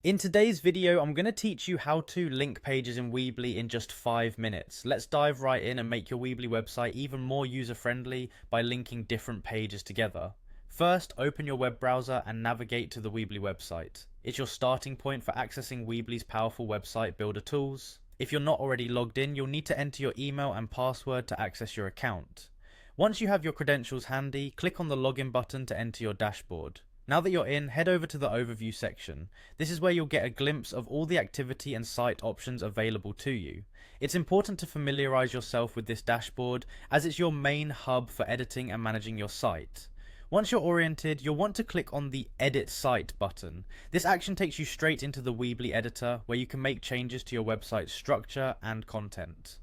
In today's video, I'm going to teach you how to link pages in Weebly in just 5 minutes. Let's dive right in and make your Weebly website even more user-friendly by linking different pages together. First, open your web browser and navigate to the Weebly website. It's your starting point for accessing Weebly's powerful website builder tools. If you're not already logged in, you'll need to enter your email and password to access your account. Once you have your credentials handy, click on the login button to enter your dashboard. Now that you're in, head over to the overview section. This is where you'll get a glimpse of all the activity and site options available to you. It's important to familiarize yourself with this dashboard as it's your main hub for editing and managing your site. Once you're oriented, you'll want to click on the Edit Site button. This action takes you straight into the Weebly editor where you can make changes to your website's structure and content.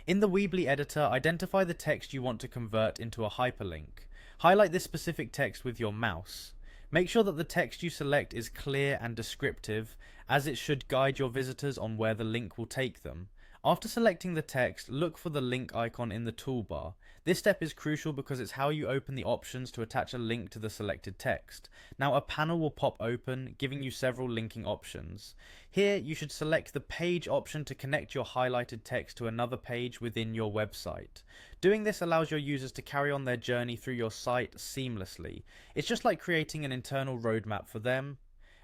In the Weebly editor, identify the text you want to convert into a hyperlink. Highlight this specific text with your mouse. Make sure that the text you select is clear and descriptive, as it should guide your visitors on where the link will take them. After selecting the text, look for the link icon in the toolbar. This step is crucial because it's how you open the options to attach a link to the selected text. Now a panel will pop open, giving you several linking options. Here you should select the page option to connect your highlighted text to another page within your website. Doing this allows your users to carry on their journey through your site seamlessly. It's just like creating an internal roadmap for them.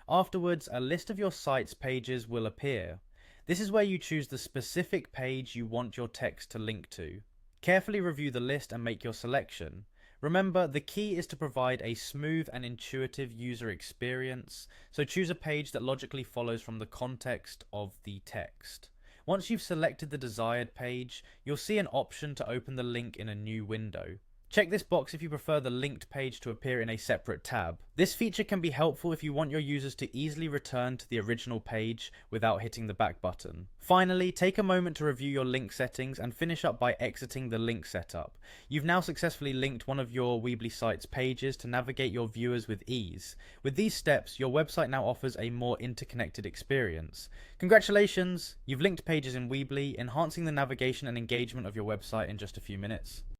Afterwards, a list of your site's pages will appear. This is where you choose the specific page you want your text to link to. Carefully review the list and make your selection. Remember, the key is to provide a smooth and intuitive user experience, so choose a page that logically follows from the context of the text. Once you've selected the desired page, you'll see an option to open the link in a new window. Check this box if you prefer the linked page to appear in a separate tab. This feature can be helpful if you want your users to easily return to the original page without hitting the back button. Finally, take a moment to review your link settings and finish up by exiting the link setup. You've now successfully linked one of your Weebly site's pages to navigate your viewers with ease. With these steps, your website now offers a more interconnected experience. Congratulations! You've linked pages in Weebly, enhancing the navigation and engagement of your website in just a few minutes.